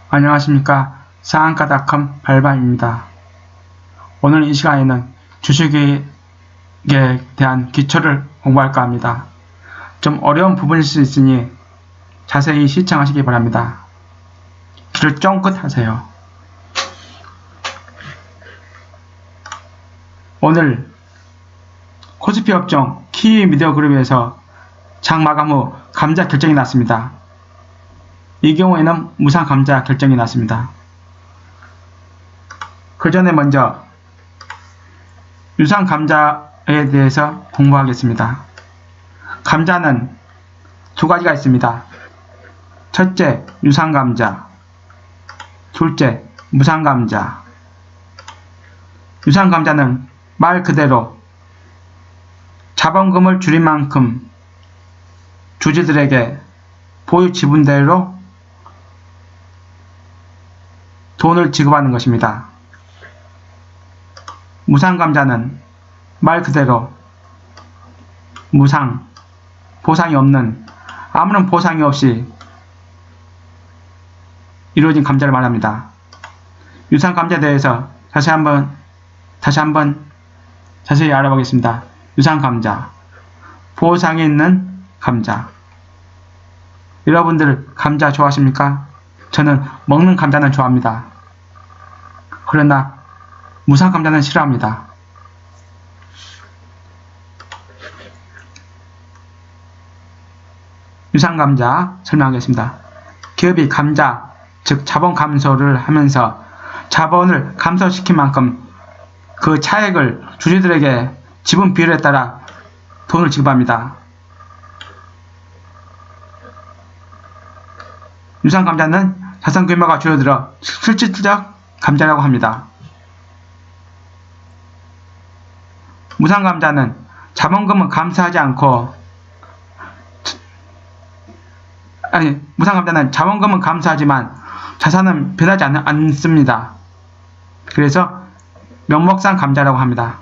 안녕하십니까. 상한가닷컴 발바입니다. 오늘 이 시간에는 주식에 대한 기초를 공부할까 합니다. 좀 어려운 부분일 수 있으니 자세히 시청하시기 바랍니다. 귀를 쫑긋 하세요. 오늘 코스피 업종 키미디어그룹에서 장 마감 후 감자 결정이 났습니다. 이 경우에는 무상 감자 결정이 났습니다. 그 전에 먼저 유상 감자에 대해서 공부하겠습니다. 감자는 두 가지가 있습니다. 첫째, 유상 감자. 둘째, 무상 감자. 유상 감자는 말 그대로 자본금을 줄인 만큼 주주들에게 보유 지분대로 돈을 지급하는 것입니다. 무상 감자는 말 그대로 무상, 보상이 없는, 아무런 보상이 없이 이루어진 감자를 말합니다. 유상 감자에 대해서 다시 한번 자세히 알아보겠습니다. 유상 감자, 보상이 있는 감자. 여러분들 감자 좋아하십니까? 저는 먹는 감자는 좋아합니다. 그러나 무상 감자는 싫어합니다. 유상 감자 설명하겠습니다. 기업이 감자, 즉 자본 감소를 하면서 자본을 감소시킨 만큼 그 차액을 주주들에게 지분 비율에 따라 돈을 지급합니다. 유상 감자는 자산 규모가 줄어들어 실질적 감자라고 합니다. 무상 감자는 자본금은 감소하지 않고 무상 감자는 자본금은 감소하지만 자산은 변하지 않습니다. 그래서 명목상 감자라고 합니다.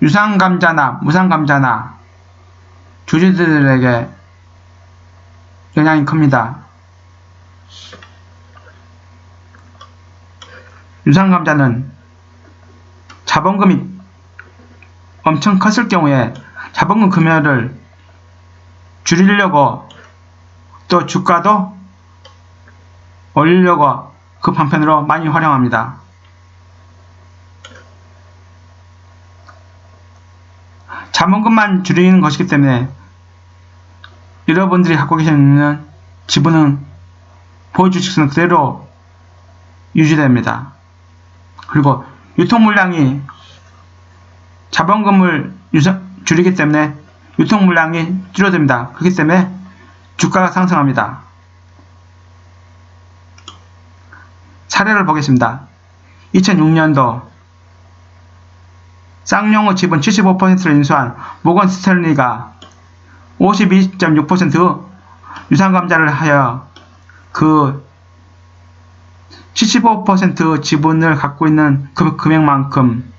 유상 감자나 무상 감자나 주주들에게 영향이 큽니다. 유상 감자는 자본금이 엄청 컸을 경우에 자본금 금액을 줄이려고 또 주가도 올리려고 급한편으로 많이 활용합니다. 자본금만 줄이는 것이기 때문에 여러분들이 갖고 계시는 지분은 보유주식수는 그대로 유지됩니다. 그리고 유통물량이 자본금을 줄이기 때문에 유통물량이 줄어듭니다. 그렇기 때문에 주가가 상승합니다. 사례를 보겠습니다. 2006년도 쌍용의 지분 75%를 인수한 모건 스탠리가 52.6% 유상 감자를 하여 그 75% 지분을 갖고 있는 그 금액만큼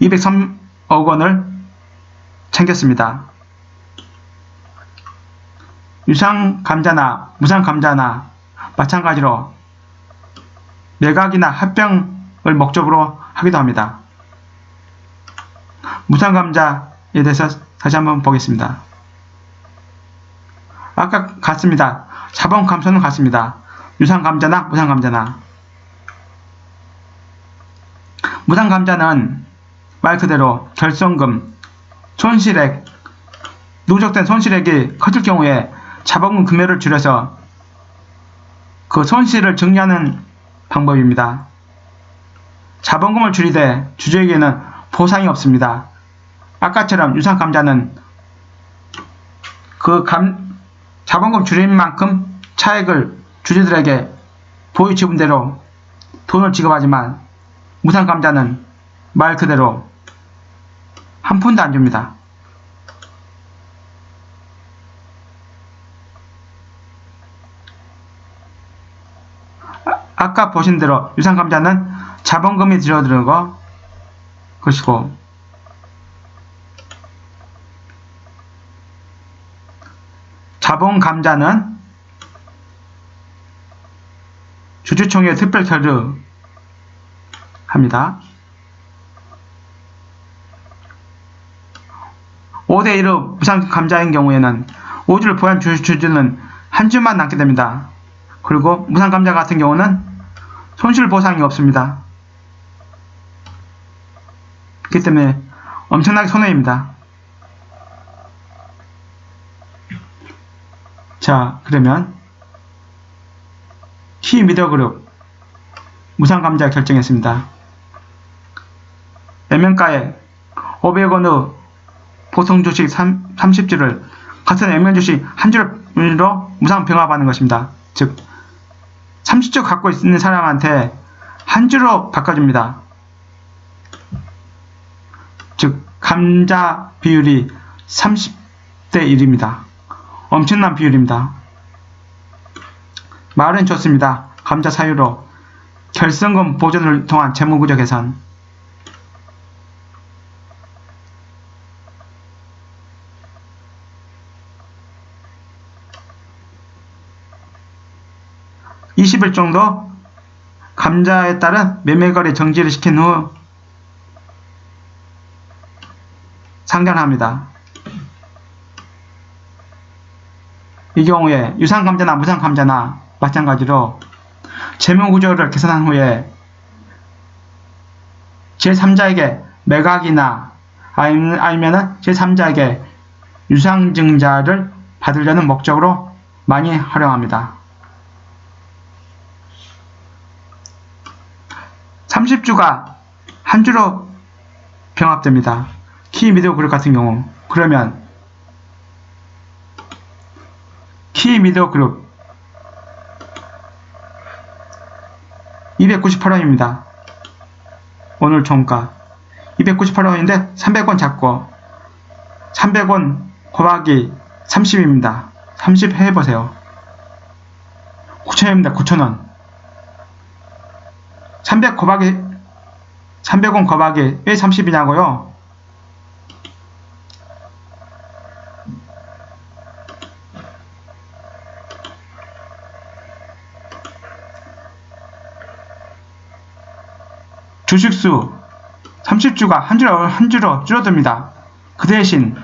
203억 원을 챙겼습니다. 유상 감자나 무상 감자나 마찬가지로 매각이나 합병을 목적으로 하기도 합니다. 무상 감자에 대해서 다시 한번 보겠습니다. 아까 같습니다. 자본 감소는 같습니다. 유상 감자나 무상 감자나. 무상 감자는 말 그대로 결손금, 손실액, 누적된 손실액이 커질 경우에 자본금 금액을 줄여서 그 손실을 정리하는 방법입니다. 자본금을 줄이되 주주에게는 보상이 없습니다. 아까처럼 유상 감자는 그 자본금 줄인 만큼 차액을 주주들에게 보유 지분대로 돈을 지급하지만 무상 감자는 말 그대로 한 푼도 안 줍니다. 아까 보신 대로 유상 감자는 자본금이 줄어드는 것이고 자본 감자는 주주총회 특별 결의합니다. 5대1의 무상 감자인 경우에는 5주를 보유한 주주는 한 주만 남게 됩니다. 그리고 무상 감자 같은 경우는 손실 보상이 없습니다. 그렇기 때문에 엄청나게 손해입니다. 자, 그러면 K미디어그룹 무상 감자 결정했습니다. 매매가에 500원의 보통 주식 30주를 같은 액면 주식 한 주로 무상 병합하는 것입니다. 즉 30주 갖고 있는 사람한테 한 주로 바꿔줍니다. 즉 감자 비율이 30대 1입니다. 엄청난 비율입니다. 말은 좋습니다. 감자 사유로 결성금 보존을 통한 재무구조 개선. (20일) 정도 감자에 따른 매매거래 정지를 시킨 후 상장합니다. 이 경우에 유상감자나 무상감자나 마찬가지로 재무구조를 개선한 후에 제3자에게 매각이나 아니면 제3자에게 유상증자를 받으려는 목적으로 많이 활용합니다. 30주가 한 주로 병합됩니다. K미디어그룹 같은 경우. 그러면 K미디어그룹 298원입니다. 오늘 종가 298원인데 300원 잡고 300원 곱하기 30입니다. 30 해보세요. 9,000원입니다. 9,000원. 300원 곱하기 왜 30이냐고요? 주식수 30주가 한 주로 줄어듭니다. 그 대신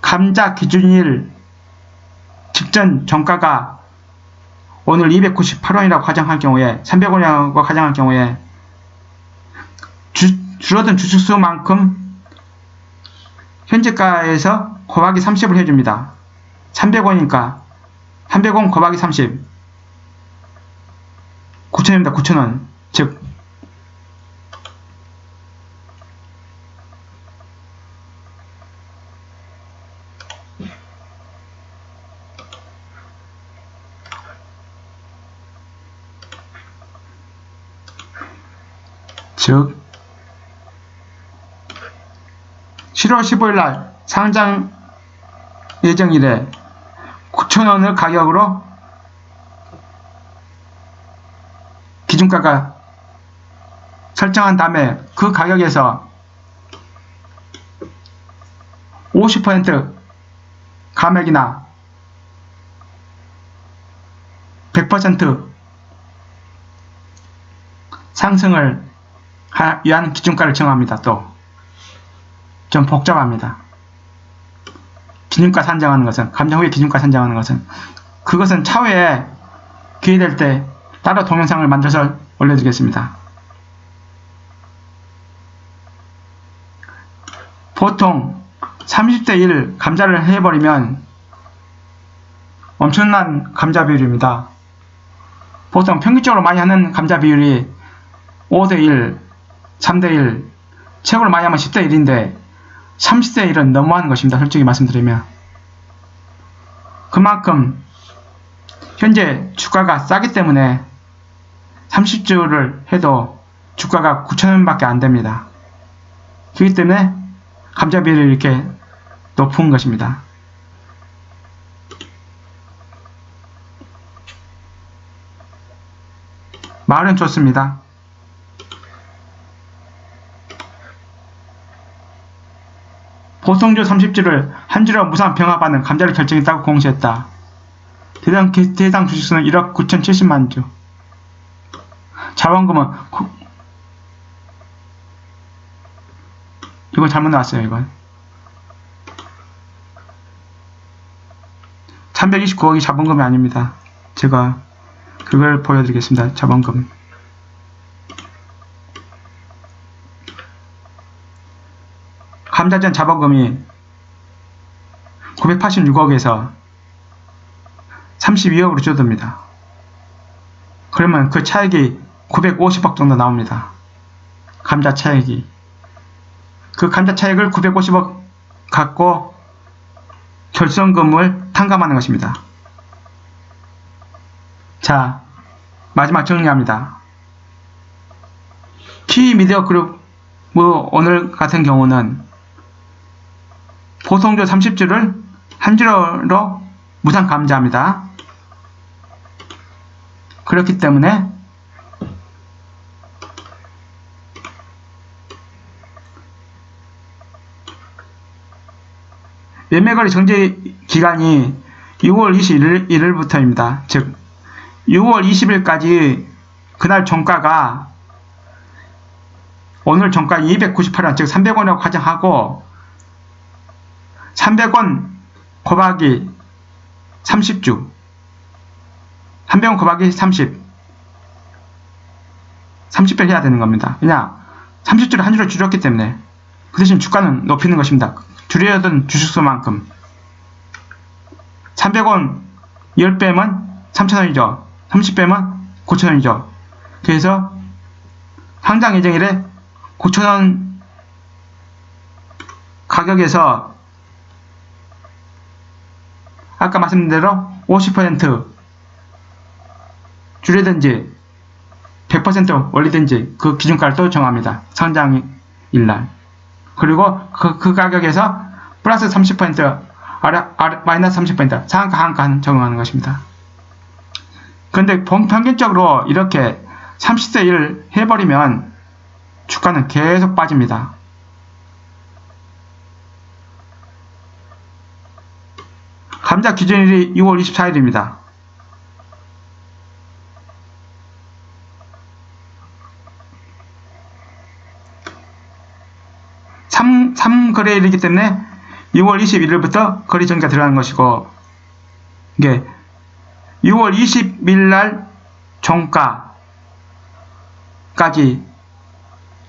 감자 기준일 직전 정가가 오늘 298원이라고 가정할 경우에 300원이라고 가정할 경우에 줄어든 주식수만큼 현재가에서 곱하기 30을 해줍니다. 300원이니까 300원 곱하기 30 9,000원입니다. 9,000원. 즉 즉 7월 15일날 상장 예정일에 9,000원을 가격으로 기준가가 설정한 다음에 그 가격에서 50% 감액이나 100% 상승을 위한 기준가를 정합니다. 또 좀 복잡합니다. 기준가 산정하는 것은, 감정 후에 기준가 산정하는 것은, 그것은 차후에 기회 될 때 따로 동영상을 만들어서 올려드리겠습니다. 보통 30대 1 감자를 해버리면 엄청난 감자 비율입니다. 보통 평균적으로 많이 하는 감자 비율이 5대 1, 3대 1, 최고로 많이 하면 10대 1인데 30대 1은 너무하는 것입니다. 솔직히 말씀드리면. 그만큼 현재 주가가 싸기 때문에 30주를 해도 주가가 9,000원밖에 안 됩니다. 그렇기 때문에 감자 비율이 이렇게 높은 것입니다. 말은 좋습니다. 보통주 30주를 한 주로 무상 병합하는 감자를 결정했다고 공시했다. 대상 주식수는 1억 9,070만 주. 자본금은 이거 잘못 나왔어요. 이건 329억이 자본금이 아닙니다. 제가 그걸 보여드리겠습니다. 자본금. 감자전 자본금이 986억에서 32억으로 줄어듭니다. 그러면 그 차액이 950억 정도 나옵니다. 감자 차액이. 그 감자 차액을 950억 갖고 결손금을 탕감하는 것입니다. 자, 마지막 정리합니다. 키미디어 그룹 오늘 같은 경우는 보통주 30주를 한 주로 무상 감자합니다. 그렇기 때문에 매매거래 정지 기간이 6월 21일부터입니다. 즉 6월 20일까지 그날 종가가 오늘 종가 298원 즉 300원이라고 가정하고 300원 곱하기 30주 300원 곱하기 30배 해야 되는 겁니다. 그냥 30주를 한 주로 줄였기 때문에 그 대신 주가는 높이는 것입니다. 줄여던 주식수만큼 300원 10배면 3,000원이죠. 30배면 9,000원이죠. 그래서 상장 예정일에 9,000원 가격에서 아까 말씀드린 대로 50% 줄이든지 100% 올리든지 그 기준가를 또 정합니다. 상장일날. 그리고 그 가격에서 플러스 30% 마이너스 30% 상한가 하한가 적용하는 것입니다. 그런데 평균적으로 이렇게 30대 1 해버리면 주가는 계속 빠집니다. 감자 기준일이 6월 24일입니다. 3거래일이기 때문에 6월 21일부터 거래 정지가 들어가는 것이고 이게 6월 20일 날 종가까지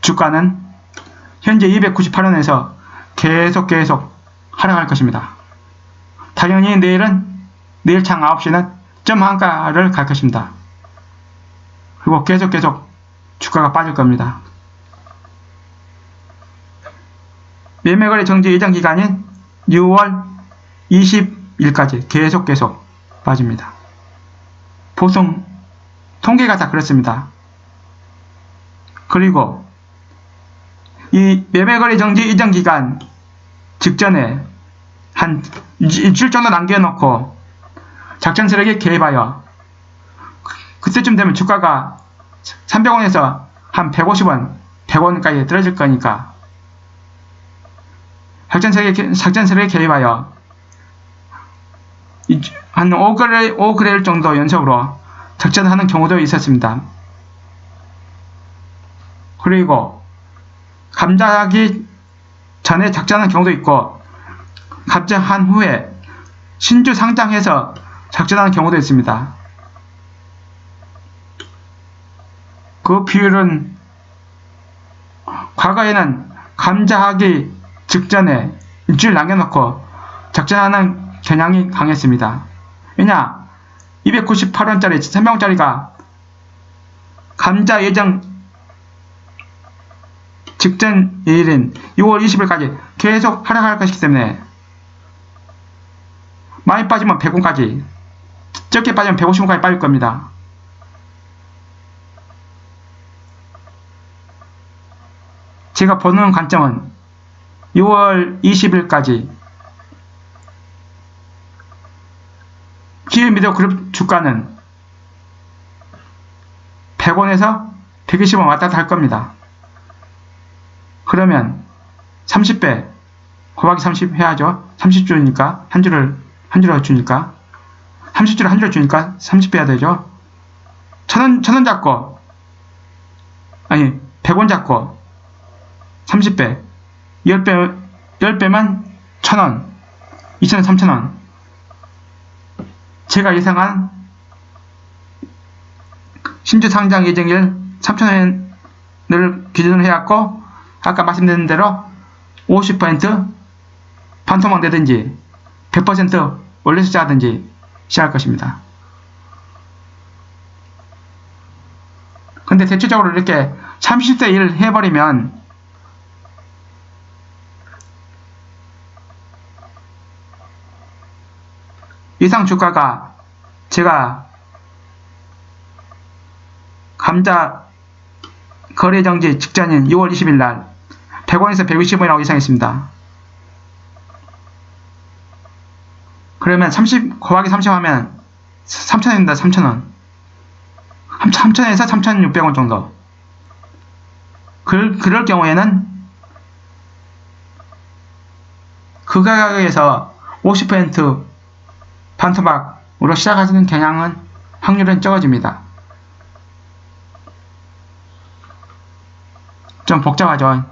주가는 현재 298원에서 계속 하락할 것입니다. 당연히 내일 창 9시는 점 한가를 갈 것입니다. 그리고 계속 주가가 빠질 겁니다. 매매거래 정지 예정 기간인 6월 20일까지 계속 빠집니다. 보통 통계가 다 그렇습니다. 그리고 이 매매거래 정지 예정 기간 직전에 한 일주일 정도 남겨놓고 작전 세력에 개입하여 그때쯤 되면 주가가 300원에서 한 150원, 100원까지 떨어질 거니까 작전 세력에 개입하여 한 5거래일 정도 연속으로 작전하는 경우도 있었습니다. 그리고 감자하기 전에 작전하는 경우도 있고 감자한 후에 신주 상장해서 작전하는 경우도 있습니다. 그 비율은 과거에는 감자하기 직전에 일주일 남겨놓고 작전하는 경향이 강했습니다. 왜냐? 298원짜리 300원짜리가 감자 예정 직전 일인 6월 20일까지 계속 하락할 것이기 때문에 많이 빠지면 100원까지, 적게 빠지면 150원까지 빠질 겁니다. 제가 보는 관점은 6월 20일까지 키움미디어 그룹 주가는 100원에서 120원 왔다 갔다 할 겁니다. 그러면 30배, 곱하기 30 해야죠. 30주니까 한 주를 주니까 30주를 한 주를 주니까 30 해야 되죠. 1000원 잡고, 아니 100원 잡고 30배 10배만 1000원, 2000원, 3000원. 제가 예상한 신주 상장 예정일 3000원을 기준으로 해갖고 아까 말씀드린 대로 50% 반토막 내든지 100% 원래 숫자든지 시작할 것입니다. 근데 대체적으로 이렇게 30대 1 해버리면 예상 주가가 제가 감자 거래 정지 직전인 6월 20일 날 100원에서 160원이라고 예상했습니다. 그러면 30 곱하기 30 하면 3,000원입니다. 3,000원. 3,000원에서 3,600원 정도. 그럴 경우에는 그 가격에서 50% 반토막으로 시작하시는 경향은 확률은 적어집니다. 좀 복잡하죠.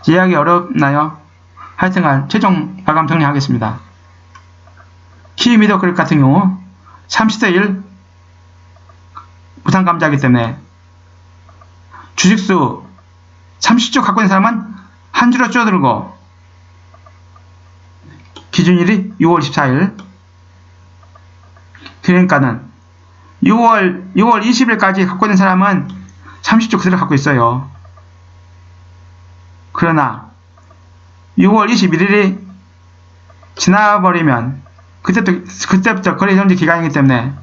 이해하기 어렵나요? 하여튼간 최종 마감 정리하겠습니다. 키위 미더 그립 같은 경우 30대 1 무상감자이기 때문에 주식수 30주 갖고 있는 사람은 한 주로 줄어들고 기준일이 6월 24일 그러니까는 6월 20일까지 갖고 있는 사람은 30주 그대로 갖고 있어요. 그러나 6월 21일이 지나버리면 그때부터 거래 정지 기간이기 때문에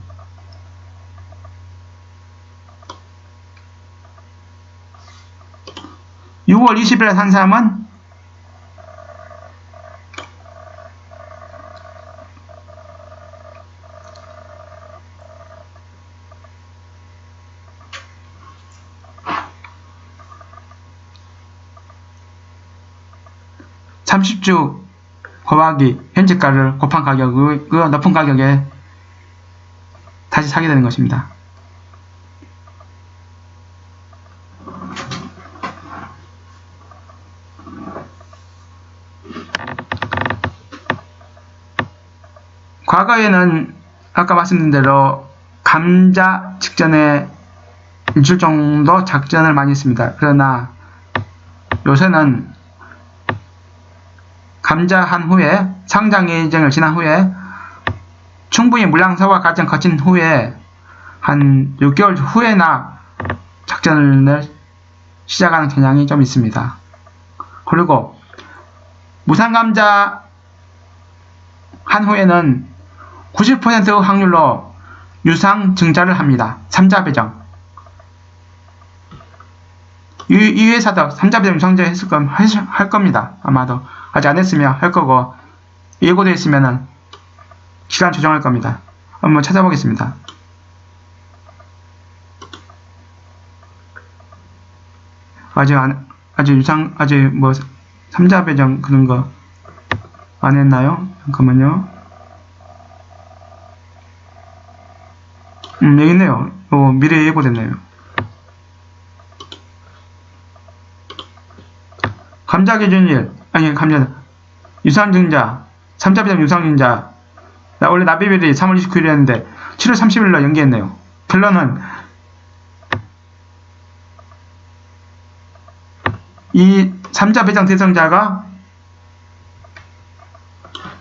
(6월 20일에) 산 사람은 (30주) 곱하기 현재가를 곱한 가격의 그 높은 가격에 다시 사게 되는 것입니다. 과거에는 아까 말씀드린 대로 감자 직전에 일주일 정도 작전을 많이 했습니다. 그러나 요새는 감자한 후에 상장 예정을 지난 후에 충분히 물량 소화 과정 거친 후에 한 6개월 후에나 작전을 시작하는 경향이 좀 있습니다. 그리고 무상감자 한 후에는 90% 확률로 유상 증자를 합니다. 3자 배정. 이 회사도 3자 배정 유상증자 할 겁니다. 아마도 아직 안 했으면 할 거고 예고되어 있으면은 기간 조정할 겁니다. 한번 찾아보겠습니다. 아직 뭐 3자 배정 그런 거 안 했나요? 잠깐만요. 여기 있네요. 미래 예고됐네요. 감자 기준일, 아니, 유상증자, 3자 배정 유상증자. 원래 납입일이 3월 29일이었는데, 7월 30일로 연기했네요. 결론은, 이 3자 배정 대상자가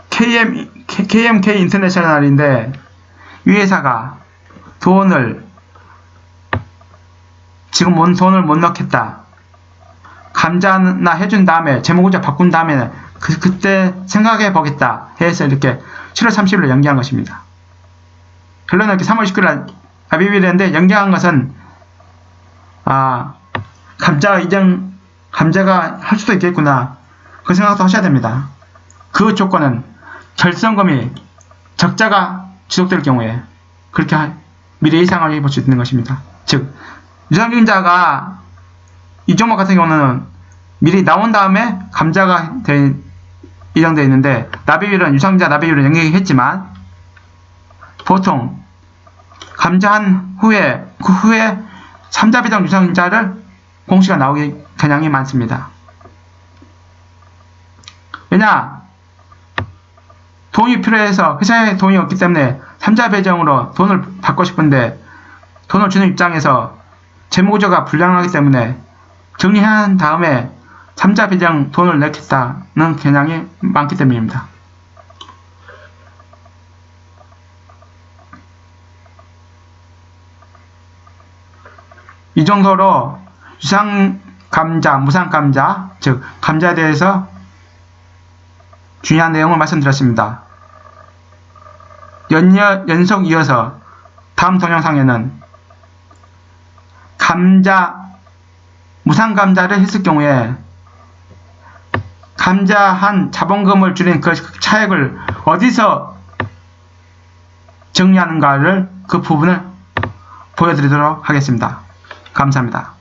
KMK 인터내셔널인데, 이 회사가 지금 돈을 못 넣겠다. 감자나 해준 다음에 재무구조 바꾼 다음에 그때 생각해 보겠다 해서 이렇게 7월 30일로 연기한 것입니다. 결론은 이렇게 3월 19일 납입일인데 연기한 것은 감자가 할 수도 있겠구나 그 생각도 하셔야 됩니다. 그 조건은 결성금이 적자가 지속될 경우에 그렇게 미래 예상을 해볼 수 있는 것입니다. 즉 유상증자가 이 종목 같은 경우는 미리 나온 다음에 감자가 예정되어 있는데, 납입일은 유상자 납입일은 연기했지만 보통 감자한 후에 그 후에 3자 배정 유상자를 공시가 나오기 경향이 많습니다. 왜냐? 돈이 필요해서 회사에 돈이 없기 때문에 3자 배정으로 돈을 받고 싶은데 돈을 주는 입장에서 재무구조가 불량하기 때문에 정리한 다음에 3자 배정 돈을 내겠다는 경향이 많기 때문입니다. 이 정도로 유상감자, 무상감자, 즉 감자에 대해서 중요한 내용을 말씀드렸습니다. 연속 이어서 다음 동영상에는 무상감자를 했을 경우에 감자한 자본금을 줄인 그 차액을 어디서 정리하는가를 그 부분을 보여드리도록 하겠습니다. 감사합니다.